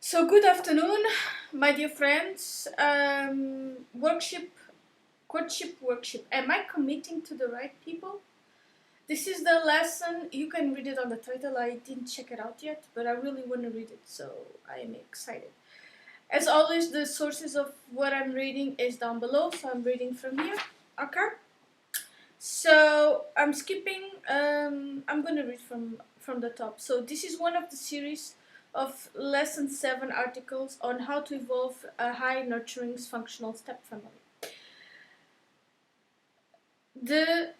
So good afternoon, my dear friends. Courtship worksheet. Am I committing to the right people? This is the lesson. You can read it on the title. I didn't check it out yet, but I really want to read it, so I am excited. As always, the sources of what I'm reading is down below, so I'm reading from here. Okay. So I'm skipping. I'm gonna read from the top. So this is one of the series of lesson 7 articles on how to evolve a high-nurturing functional step family. The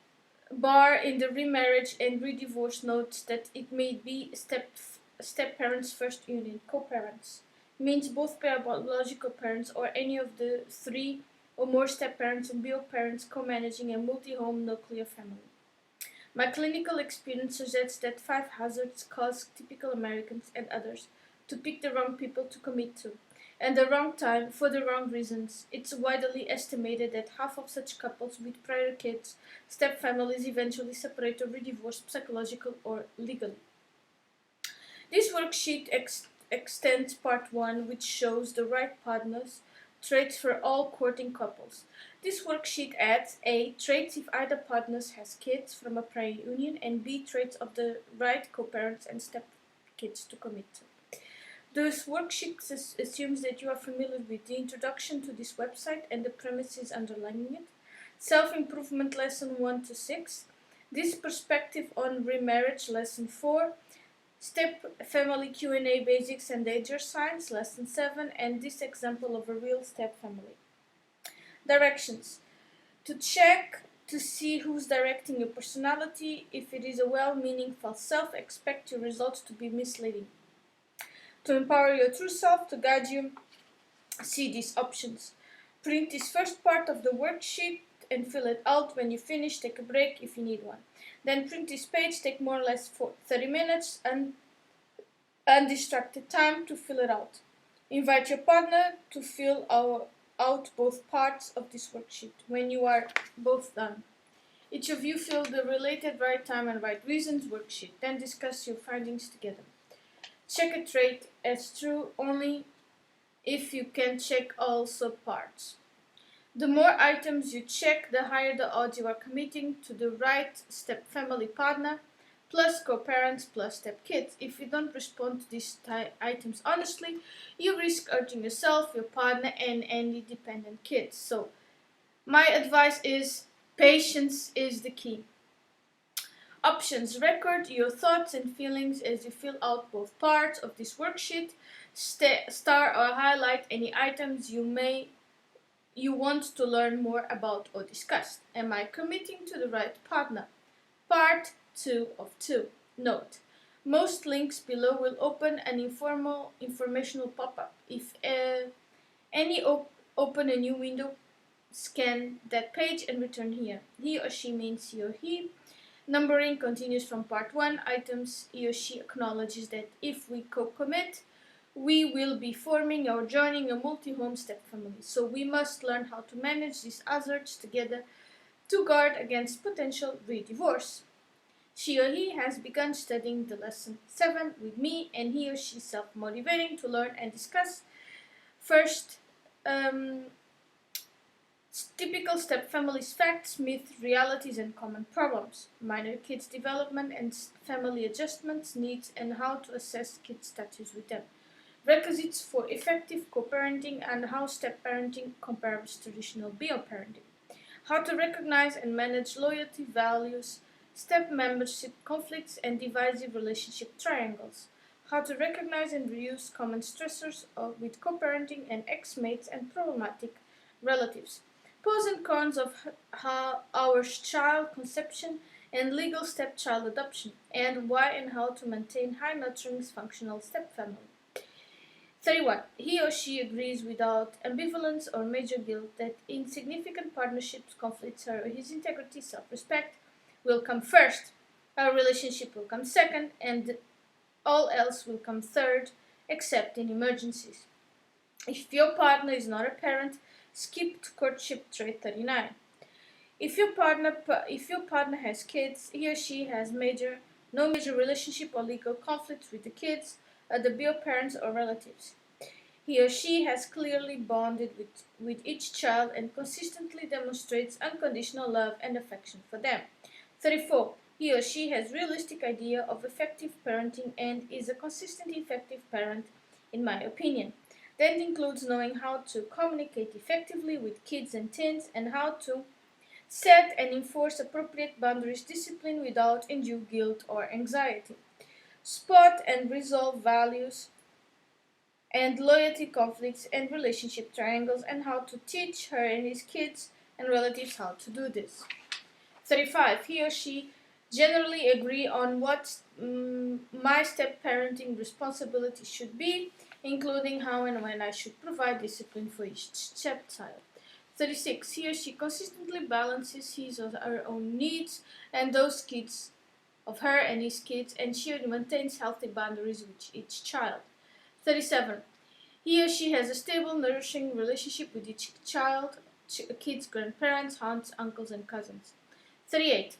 bar in the remarriage and redivorce notes that it may be step parents' first union, co-parents, means both biological parents or any of the three or more step-parents and bio-parents co-managing a multi-home nuclear family. My clinical experience suggests that 5 hazards cause typical Americans and others to pick the wrong people to commit to, and the wrong time for the wrong reasons. It's widely estimated that half of such couples with prior kids, step families, eventually separate or redivorce psychological or legally. This worksheet extends part 1, which shows the right partners traits for all courting couples. This worksheet adds A. Traits if either partners has kids from a prior union, and B. Traits of the right co-parents and step-kids to commit to. This worksheet assumes that you are familiar with the introduction to this website and the premises underlying it. Self-improvement lesson 1 to 6. This perspective on remarriage lesson 4. Step family Q&A basics and danger signs, lesson 7, and this example of a real step family. Directions. To check to see who's directing your personality. If it is a well-meaning false self, expect your results to be misleading. To empower your true self, to guide you, see these options. Print this first part of the worksheet and fill it out. When you finish, take a break if you need one. Then print this page, take more or less 30 minutes and undistracted time to fill it out. Invite your partner to fill out both parts of this worksheet when you are both done. Each of you fill the related right time and right reasons worksheet, then discuss your findings together. Check a trait as true only if you can check all subparts. The more items you check, the higher the odds you are committing to the right step family partner, plus co-parents, plus step kids. If you don't respond to these items honestly, you risk hurting yourself, your partner, and any dependent kids. So, my advice is patience is the key. Options. Record your thoughts and feelings as you fill out both parts of this worksheet. Star or highlight any items you want to learn more about or discuss. Am I committing to the right partner? Part 2 of 2. Note. Most links below will open an informational pop-up. If any open a new window, scan that page and return here. He or she means he or he. Numbering continues from part 1. Items he or she acknowledges that if we co-commit, we will be forming or joining a multi-home step family. So we must learn how to manage these hazards together to guard against potential redivorce. She or he has begun studying the lesson 7 with me, and he or she is self-motivating to learn and discuss. First, typical step families, facts, myths, realities, and common problems. Minor kids' development and family adjustments, needs, and how to assess kids' status with them. Requisites for effective co-parenting and how step-parenting compares traditional bio-parenting. How to recognize and manage loyalty, values, step membership conflicts, and divisive relationship triangles. How to recognize and reuse common stressors with co-parenting and ex-mates and problematic relatives. Pros and cons of our child conception and legal stepchild adoption, and why and how to maintain high-nurturing functional step family. 31. He or she agrees without ambivalence or major guilt that in significant partnerships, conflicts, her or his integrity, self-respect will come first, our relationship will come second, and all else will come third, except in emergencies. If your partner is not a parent, skip to courtship trait 39. If your partner has kids, he or she has no major relationship or legal conflicts with the kids, the bio parents or relatives. He or she has clearly bonded with each child and consistently demonstrates unconditional love and affection for them. 34. He or she has realistic idea of effective parenting and is a consistent effective parent, in my opinion. That includes knowing how to communicate effectively with kids and teens and how to set and enforce appropriate boundaries, discipline without undue guilt or anxiety. Spot and resolve values and loyalty conflicts and relationship triangles and how to teach her and his kids and relatives how to do this. 35. He or she generally agree on what my step-parenting responsibility should be, including how and when I should provide discipline for each stepchild. 36. He or she consistently balances his or her own needs and those kids of her and his kids, and she maintains healthy boundaries with each child. 37. He or she has a stable, nourishing relationship with each child, kids, grandparents, aunts, uncles, and cousins. 38.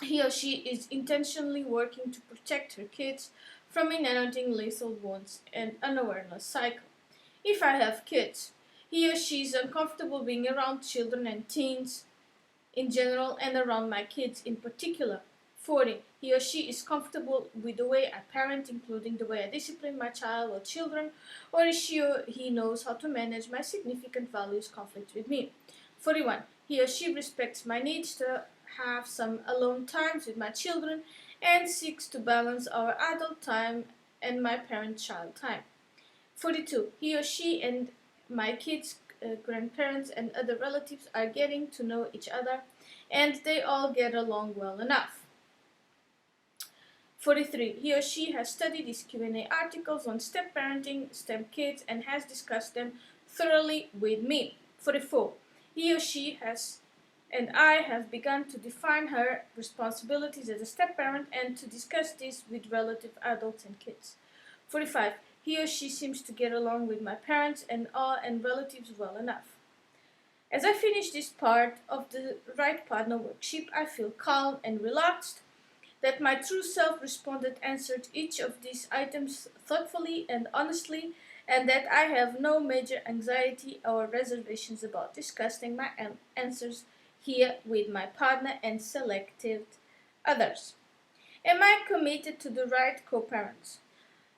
He or she is intentionally working to protect her kids from inheriting lethal wounds and unawareness cycle. If I have kids, he or she is uncomfortable being around children and teens in general and around my kids in particular. 40. He or she is comfortable with the way I parent, including the way I discipline my child or children, or she or he knows how to manage my significant values conflict with me. 41. He or she respects my needs to have some alone times with my children and seeks to balance our adult time and my parent-child time. 42. He or she and my kids, grandparents, and other relatives are getting to know each other and they all get along well enough. 43. He or she has studied these Q&A articles on step parenting, step kids, and has discussed them thoroughly with me. 44. He or she has and I have begun to define her responsibilities as a step parent and to discuss this with relative adults and kids. 45. He or she seems to get along with my parents and relatives well enough. As I finish this part of the Right Partner worksheet, I feel calm and relaxed, that my true self answered each of these items thoughtfully and honestly, and that I have no major anxiety or reservations about discussing my answers here with my partner and selected others. Am I committed to the right co-parents?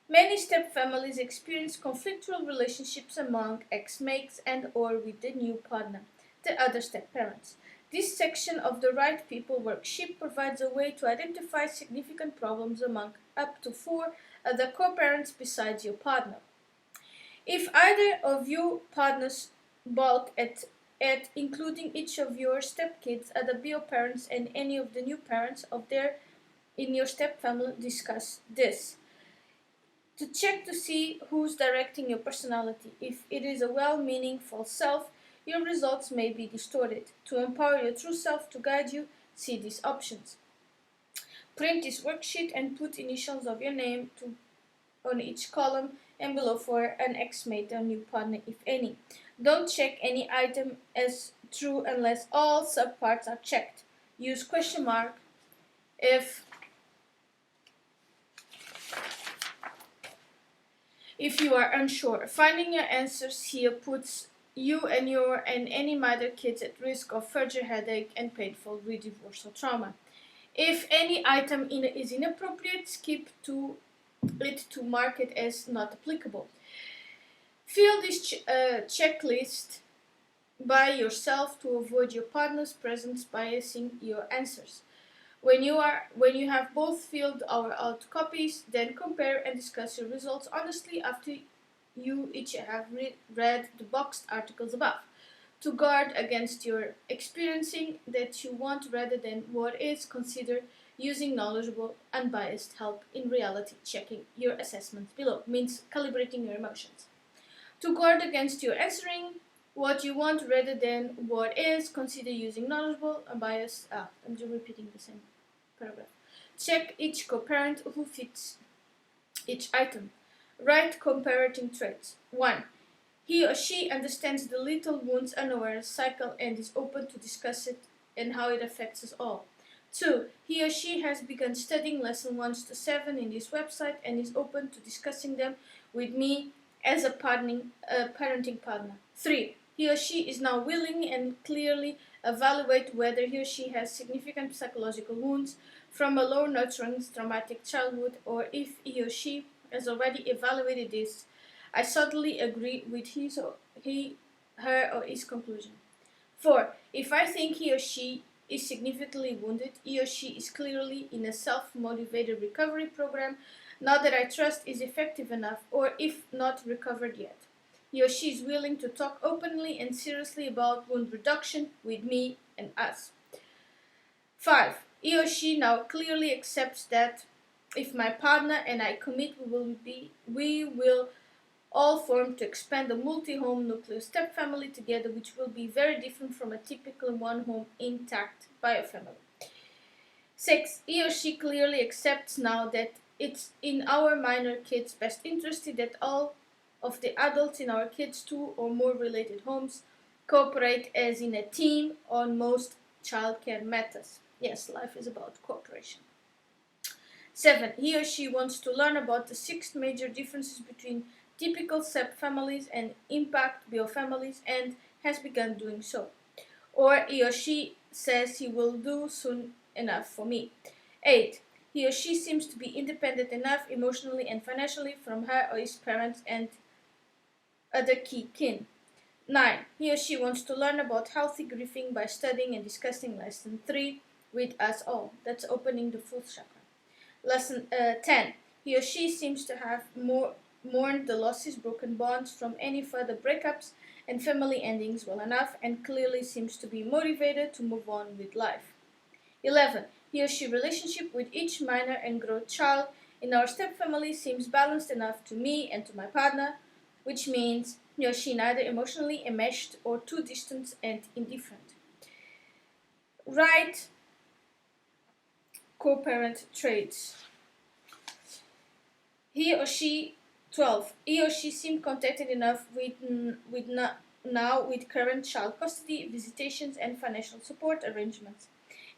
Many step families experience conflictual relationships among ex-mates and or with the new partner, the other step parents. This section of the Right People worksheet provides a way to identify significant problems among up to 4 other co-parents besides your partner. If either of you partners balk at including each of your stepkids, other bio parents, and any of the new parents in your step family, discuss this. To check to see who's directing your personality. If it is a well-meaning false self, your results may be distorted. To empower your true self to guide you, see these options. Print this worksheet and put initials of your name on each column and below for an ex-mate or new partner, if any. Don't check any item as true unless all subparts are checked. Use question mark if you are unsure. Finding your answers here puts you and any minor kids at risk of further headache and painful re-divorce or trauma. If any item is inappropriate, skip to it to mark it as not applicable. Fill this checklist by yourself to avoid your partner's presence biasing your answers. When you have both filled out copies, then compare and discuss your results honestly after you each have read the boxed articles above. To guard against your experiencing that you want rather than what is, consider using knowledgeable, unbiased help in reality checking your assessments below, means calibrating your emotions. To guard against your answering what you want rather than what is, consider using knowledgeable, unbiased. I'm just repeating the same paragraph. Check each co-parent who fits each item. Write comparating traits. 1. He or she understands the lethal wounds unaware cycle and is open to discuss it and how it affects us all. 2. He or she has begun studying lesson 1 to 7 in this website and is open to discussing them with me as a parenting partner. 3. He or she is now willing and clearly evaluate whether he or she has significant psychological wounds from a low nurturing traumatic childhood, or if he or she has already evaluated this, I subtly agree with her or his conclusion. 4. If I think he or she is significantly wounded, he or she is clearly in a self-motivated recovery program, not that I trust is effective enough, or if not recovered yet. He or she is willing to talk openly and seriously about wound reduction with me and us. 5. He or she now clearly accepts that if my partner and I commit, we will all form to expand a multi-home nuclear stepfamily together, which will be very different from a typical one-home intact biofamily. 6. He or she clearly accepts now that it's in our minor kids' best interest that all of the adults in our kids' 2 or more related homes cooperate as in a team on most childcare matters. Yes, life is about cooperation. 7. He or she wants to learn about the 6 major differences between typical stepfamilies and impact biofamilies and has begun doing so. Or he or she says he will do soon enough for me. 8. He or she seems to be independent enough emotionally and financially from her or his parents and other key kin. 9. He or she wants to learn about healthy grieving by studying and discussing lesson 3 with us all. That's opening the 4th chakra. Lesson 10. He or she seems to have mourned the losses, broken bonds from any further breakups and family endings well enough, and clearly seems to be motivated to move on with life. 11. He or she relationship with each minor and growth child in our stepfamily seems balanced enough to me and to my partner, which means he or she neither emotionally enmeshed or too distant and indifferent. Right co-parent traits. He or she 12. He or she seemed contented enough with current child custody, visitations, and financial support arrangements,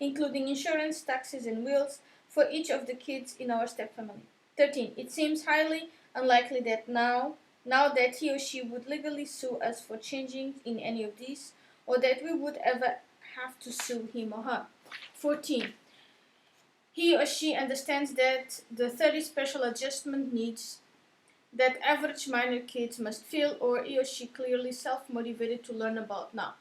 including insurance, taxes, and wills for each of the kids in our stepfamily. 13. It seems highly unlikely that now that he or she would legally sue us for changing in any of these, or that we would ever have to sue him or her. 14. He or she understands that the 30 special adjustment needs that average minor kids must feel, or he or she clearly self-motivated to learn about now.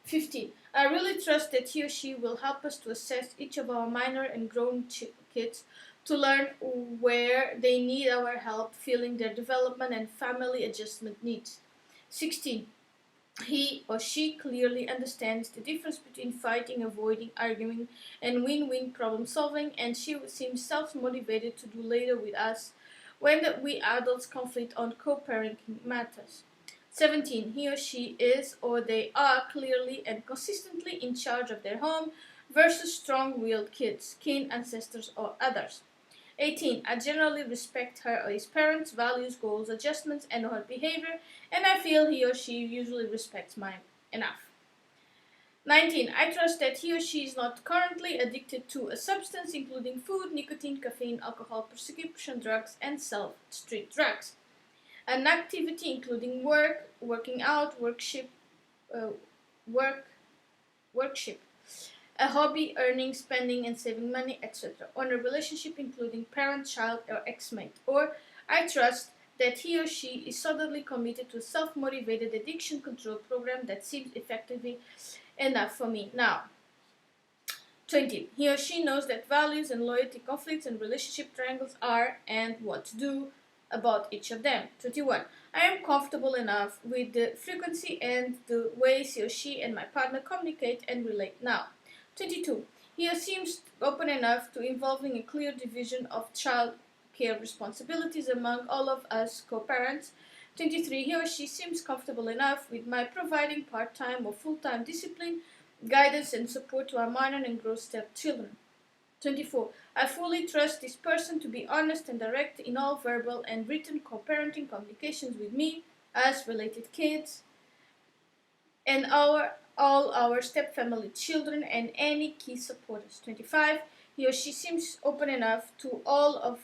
15. I really trust that he or she will help us to assess each of our minor and grown kids to learn where they need our help feeling their development and family adjustment needs. 16. He or she clearly understands the difference between fighting, avoiding, arguing, and win-win problem solving, and she seems self-motivated to do later with us when we adults conflict on co-parenting matters. 17. He or she is or they are clearly and consistently in charge of their home versus strong-willed kids, kin, ancestors, or others. 18. I generally respect her or his parents' values, goals, adjustments, and her behavior, and I feel he or she usually respects mine enough. 19. I trust that he or she is not currently addicted to a substance, including food, nicotine, caffeine, alcohol, prescription drugs, and street drugs. An activity including work, working out, workship, a hobby, earning, spending, and saving money, etc. On a relationship including parent, child, or ex-mate. Or I trust that he or she is solidly committed to a self-motivated addiction control program that seems effectively enough for me now. 20. He or she knows that values and loyalty conflicts and relationship triangles are and what to do about each of them. 21. I am comfortable enough with the frequency and the ways he or she and my partner communicate and relate now. 22. He seems open enough to involving a clear division of child care responsibilities among all of us co-parents. 23. He or she seems comfortable enough with my providing part-time or full-time discipline, guidance, and support to our minor and growth stepchildren. 24. I fully trust this person to be honest and direct in all verbal and written co-parenting communications with me, us related kids, and all our stepfamily children and any key supporters. 25. He or she seems open enough to all of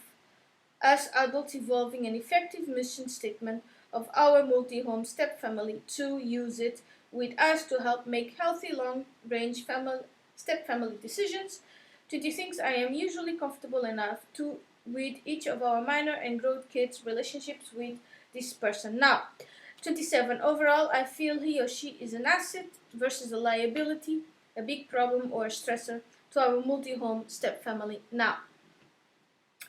as adults evolving an effective mission statement of our multi-home step family to use it with us to help make healthy long-range step family decisions, to do things I am usually comfortable enough to with each of our minor and growth kids' relationships with this person. Now, 27. Overall, I feel he or she is an asset versus a liability, a big problem or a stressor to our multi-home step family. Now,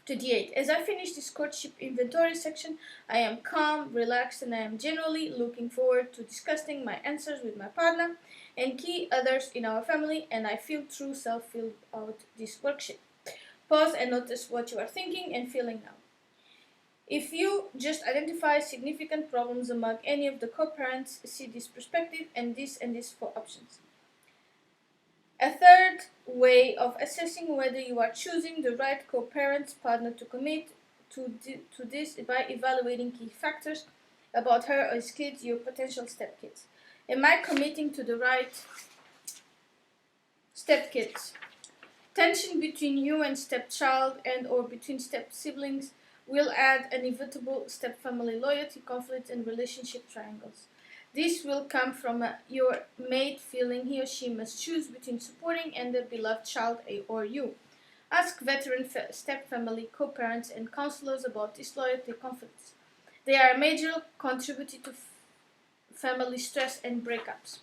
28. As I finish this courtship inventory section, I am calm, relaxed, and I am generally looking forward to discussing my answers with my partner and key others in our family, and I feel true self filled out this worksheet. Pause and notice what you are thinking and feeling now. If you just identify significant problems among any of the co-parents, see this perspective and this for options. A third way of assessing whether you are choosing the right co-parent's partner to commit to this by evaluating key factors about her or his kids, your potential stepkids. Am I committing to the right stepkids? Tension between you and stepchild and or between step-siblings will add inevitable step-family loyalty, conflicts, and relationship triangles. This will come from your mate feeling he or she must choose between supporting and their beloved child or you. Ask veteran step-family co-parents and counselors about these loyalty conflicts. They are a major contributor to family stress and breakups.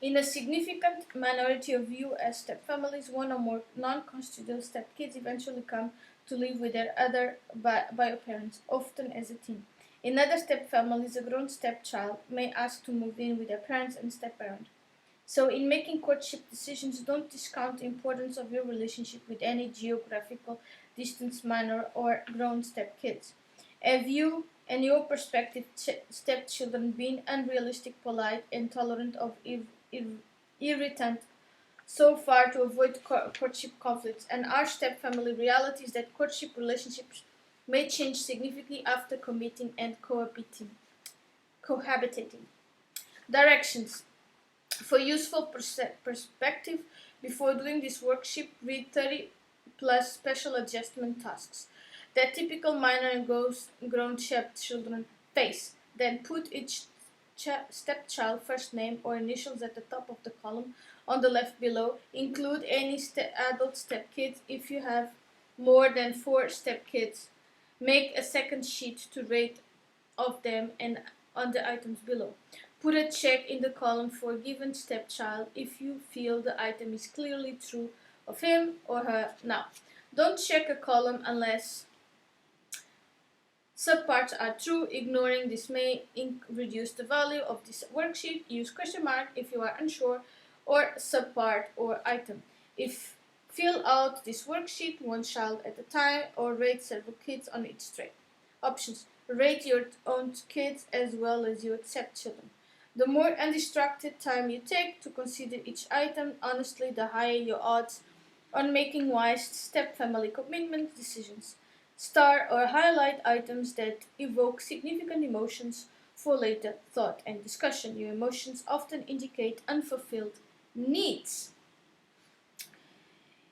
In a significant minority of you as stepfamilies, one or more non-constitutional stepkids eventually come to live with their other bio parents, often as a teen. In other stepfamilies, a grown stepchild may ask to move in with their parents and stepparent. So in making courtship decisions, don't discount the importance of your relationship with any geographical distance minor or grown stepkids. Have you and your prospective stepchildren been unrealistic, polite, and tolerant of irritant so far to avoid courtship conflicts, and are stepfamily realities that courtship relationships may change significantly after committing and cohabitating. Directions. For useful perspective, before doing this worksheet, read 30 plus special adjustment tasks that typical minor and grown stepchildren face. Then put each stepchild first name or initials at the top of the column on the left below. Include any adult stepkids if you have more than 4 stepkids. Make a second sheet to rate of them and on the items below. Put a check in the column for a given stepchild if you feel the item is clearly true of him or her. Now, don't check a column unless subparts are true. Ignoring this may reduce the value of this worksheet. Use question mark if you are unsure, or subpart or item. If fill out this worksheet one child at a time or rate several kids on each trait. Options. Rate your own kids as well as your stepchildren. The more undistracted time you take to consider each item, honestly, the higher your odds on making wise step-family commitment decisions. Star or highlight items that evoke significant emotions for later thought and discussion. Your emotions often indicate unfulfilled needs.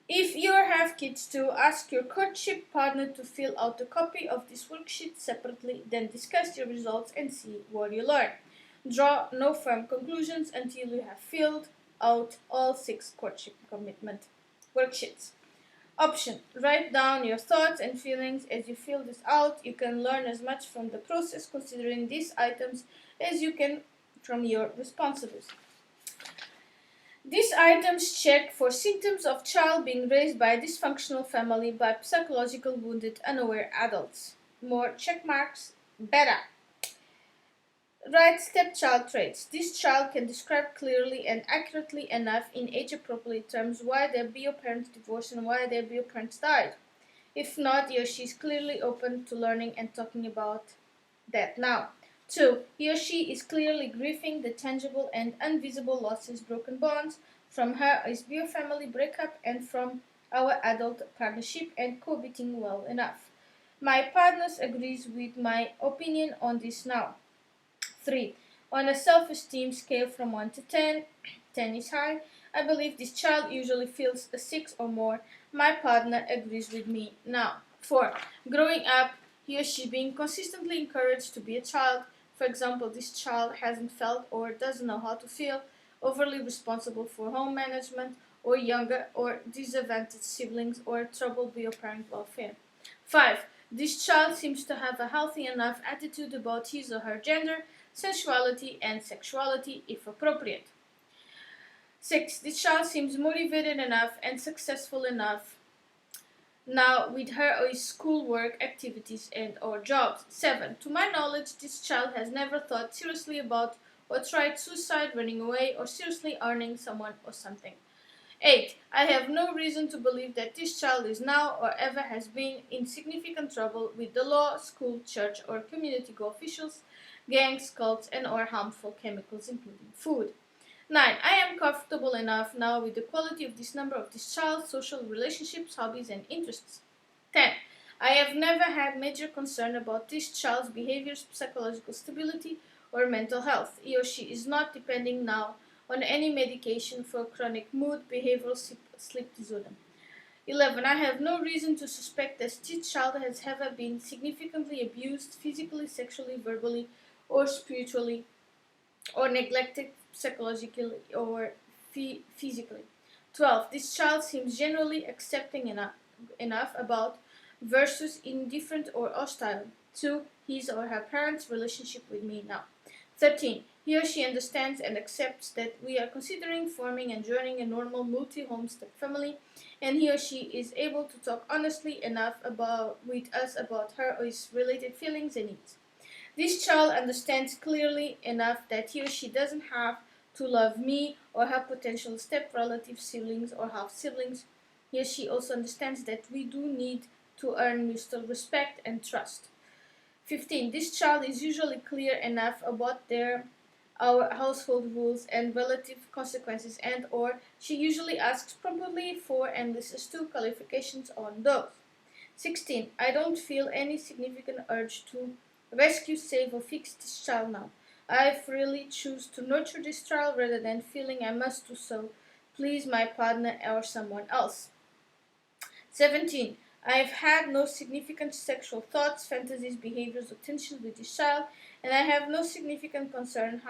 If you have kids too, ask your courtship partner to fill out a copy of this worksheet separately, then discuss your results and see what you learn. Draw no firm conclusions until you have filled out all 6 courtship commitment worksheets. Option. Write down your thoughts and feelings as you fill this out. You can learn as much from the process considering these items as you can from your responses. These items check for symptoms of child being raised by a dysfunctional family by psychological wounded unaware adults. More check marks. Better. Write stepchild traits. This child can describe clearly and accurately enough in age-appropriate terms why their bio parents divorced and why their bio parents died. If not, he or she is clearly open to learning and talking about that now. 2. He or she is clearly grieving the tangible and invisible losses, broken bonds from her or his bio family breakup and from our adult partnership and cohabiting well enough. My partner agrees with my opinion on this now. 3. On a self-esteem scale from 1 to 10, 10 is high. I believe this child usually feels a 6 or more. My partner agrees with me now. 4. Growing up, he or she being consistently encouraged to be a child. For example, this child hasn't felt or doesn't know how to feel, overly responsible for home management, or younger or disadvantaged siblings, or trouble with your parent welfare. 5. This child seems to have a healthy enough attitude about his or her gender, sensuality, and sexuality, if appropriate. 6. This child seems motivated enough and successful enough now with her or his schoolwork activities and or jobs. 7. To my knowledge, this child has never thought seriously about or tried suicide, running away, or seriously harming someone or something. 8. I have no reason to believe that this child is now or ever has been in significant trouble with the law, school, church, or community officials, gangs, cults, and or harmful chemicals, including food. 9. I am comfortable enough now with the quality of this number of this child's social relationships, hobbies, and interests. 10. I have never had major concern about this child's behaviors, psychological stability, or mental health. He or she is not depending now on any medication for chronic mood, behavioral sleep disorder. 11. I have no reason to suspect that this child has ever been significantly abused, physically, sexually, verbally, or spiritually, or neglected psychologically or physically. 12. This child seems generally accepting enough about versus indifferent or hostile to his or her parents' relationship with me now. 13. He or she understands and accepts that we are considering forming and joining a normal multi-home step family, and he or she is able to talk honestly enough with us about her or his related feelings and needs. This child understands clearly enough that he or she doesn't have to love me or her potential step-relative siblings or half-siblings. He or she also understands that we do need to earn mutual respect and trust. 15. This child is usually clear enough about our household rules and relative consequences, and or she usually asks promptly for and listens to clarifications on those. 16. I don't feel any significant urge to rescue, save, or fix this child now. I freely choose to nurture this child rather than feeling I must do so, please my partner or someone else. 17. I have had no significant sexual thoughts, fantasies, behaviors, or tension with this child, and I have no significant concern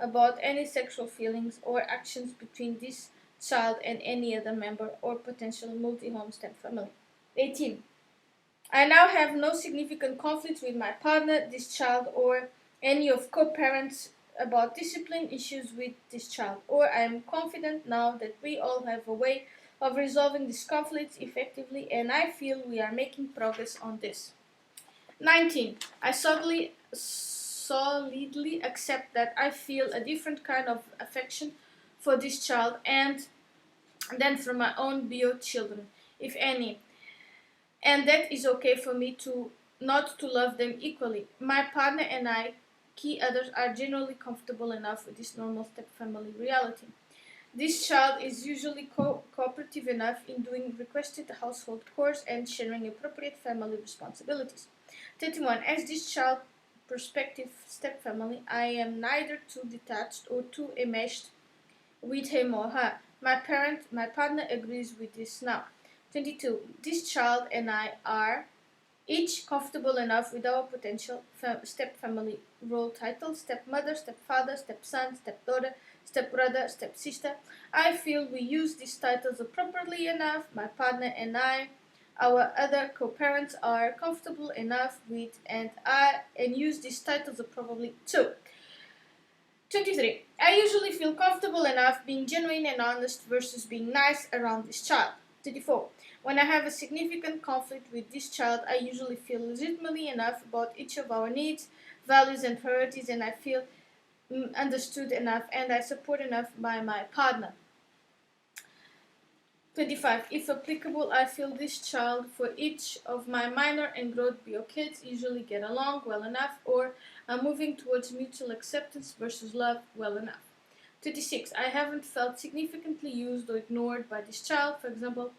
about any sexual feelings or actions between this child and any other member or potential multi-home step family. 18. I now have no significant conflicts with my partner, this child, or any of co-parents about discipline issues with this child, or I am confident now that we all have a way of resolving these conflicts effectively, and I feel we are making progress on this. 19. I solidly accept that I feel a different kind of affection for this child than for my own bio children, if any, and that is okay for me to not to love them equally. My partner and I, key others, are generally comfortable enough with this normal step family reality. This child is usually cooperative enough in doing requested household chores and sharing appropriate family responsibilities. 31. As this child prospective step family, I am neither too detached or too enmeshed with him or her. My partner agrees with this now. 22. This child and I are each comfortable enough with our potential step-family role titles: stepmother, stepfather, stepson, stepdaughter, stepbrother, stepsister. I feel we use these titles appropriately enough. My partner and I, our other co-parents, are comfortable enough with and use these titles appropriately too. 23. I usually feel comfortable enough being genuine and honest versus being nice around this child. 24. When I have a significant conflict with this child, I usually feel legitimately enough about each of our needs, values, and priorities, and I feel understood enough and I support enough by my partner. 25. If applicable, I feel this child for each of my minor and growth bio kids usually get along well enough or are moving towards mutual acceptance versus love well enough. 26. I haven't felt significantly used or ignored by this child. For example,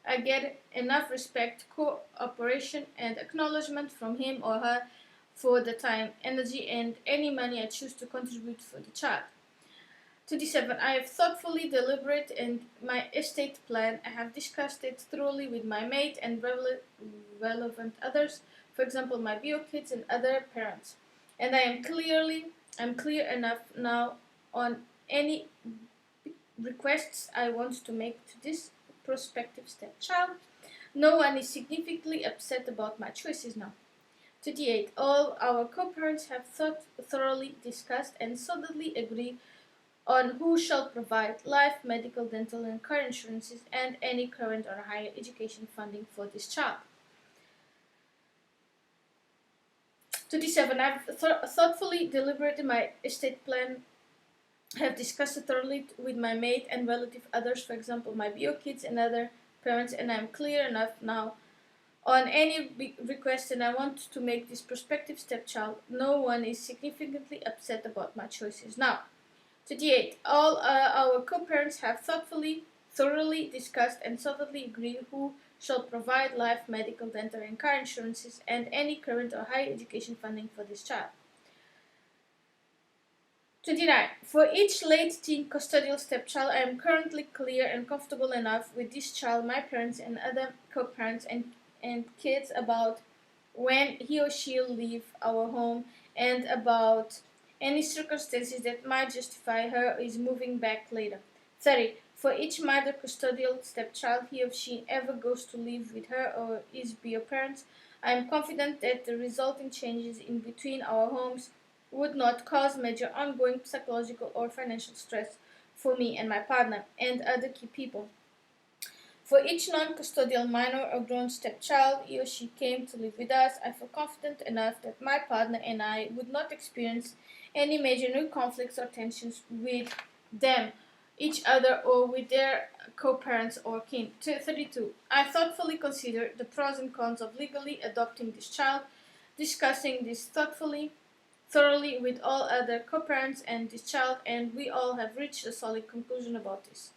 I get enough respect, cooperation, and acknowledgement from him or her for the time, energy, and any money I choose to contribute for the child. 27. I have thoughtfully deliberated in my estate plan. I have discussed it thoroughly with my mate and relevant others, for example, my bio kids and other parents. And I'm clear enough now on any requests I want to make to this prospective stepchild. No one is significantly upset about my choices now. 28. All our co-parents have thoroughly discussed and solidly agreed on who shall provide life, medical, dental, and car insurances and any current or higher education funding for this child. 27. I've thoughtfully deliberated my estate plan, have discussed it thoroughly with my mate and relative others, for example, my bio kids and other parents, and I'm clear enough now on any request and I want to make this prospective stepchild. No one is significantly upset about my choices now. 28. All our co-parents have thoroughly discussed and solidly agreed who shall provide life, medical, dental, and car insurances and any current or higher education funding for this child. 29. For each late-teen custodial stepchild, I am currently clear and comfortable enough with this child, my parents, and other co-parents and kids about when he or she will leave our home and about any circumstances that might justify her is moving back later. 30. For each minor custodial stepchild he or she ever goes to live with her or his bio parents, I am confident that the resulting changes in between our homes would not cause major ongoing psychological or financial stress for me and my partner and other key people. For each non-custodial minor or grown stepchild he or she came to live with us, I feel confident enough that my partner and I would not experience any major new conflicts or tensions with them, each other, or with their co-parents or kin. 32. I thoughtfully consider the pros and cons of legally adopting this child, discussing this thoroughly with all other co-parents and this child, and we all have reached a solid conclusion about this.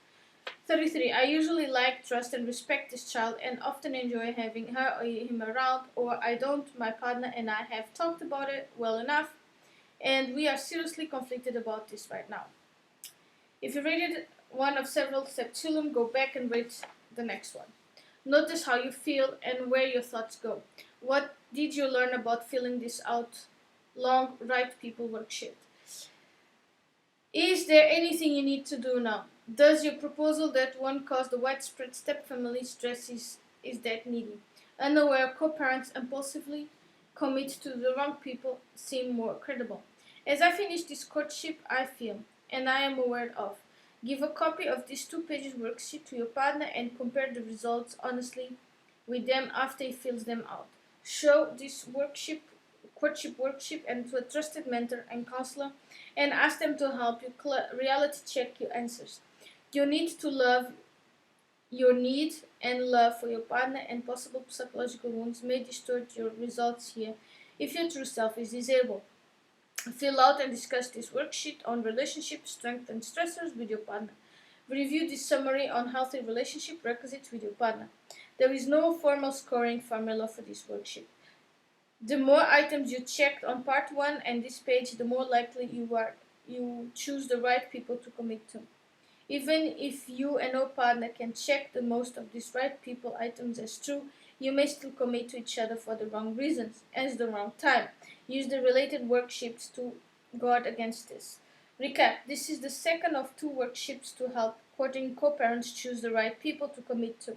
33. I usually like, trust, and respect this child and often enjoy having her or him around, or I don't. My partner and I have talked about it well enough, and we are seriously conflicted about this right now. If you rated one of several stepchildren, go back and rate the next one. Notice how you feel and where your thoughts go. What did you learn about filling this out? Long Right People worksheet. Is there anything you need to do now? Does your proposal that won't cause the widespread stepfamily stress is that needy? Unaware co-parents impulsively commit to the wrong people seem more credible. As I finish this courtship, I feel, and I am aware of, give a copy of this 2-page worksheet to your partner and compare the results honestly with them after he fills them out. Show this courtship worksheet and to a trusted mentor and counselor and ask them to help you reality check your answers. Your need and love for your partner and possible psychological wounds may distort your results here if your true self is disabled. Fill out and discuss this worksheet on relationship strengths and stressors with your partner. Review this summary on healthy relationship requisites with your partner. There is no formal scoring formula for this worksheet. The more items you checked on part 1 and this page, the more likely you choose the right people to commit to. Even if you and your partner can check the most of these right people items as true, you may still commit to each other for the wrong reasons, and the wrong time. Use the related worksheets to guard against this. Recap. This is the second of 2 worksheets to help courting co-parents choose the right people to commit to.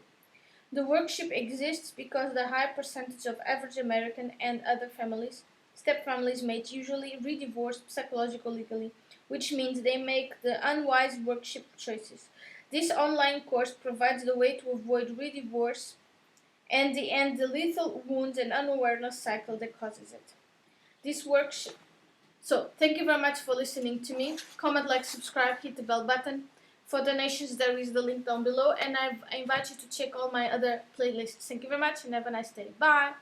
The worksheet exists because the high percentage of average American and other step-families mate usually re-divorce psychologically, which means they make the unwise worksheet choices. This online course provides the way to avoid re-divorce and end the lethal wounds and unawareness cycle that causes it. This worksheet. So, thank you very much for listening to me. Comment, like, subscribe, hit the bell button. For donations, there is the link down below, and I invite you to check all my other playlists. Thank you very much, and have a nice day. Bye!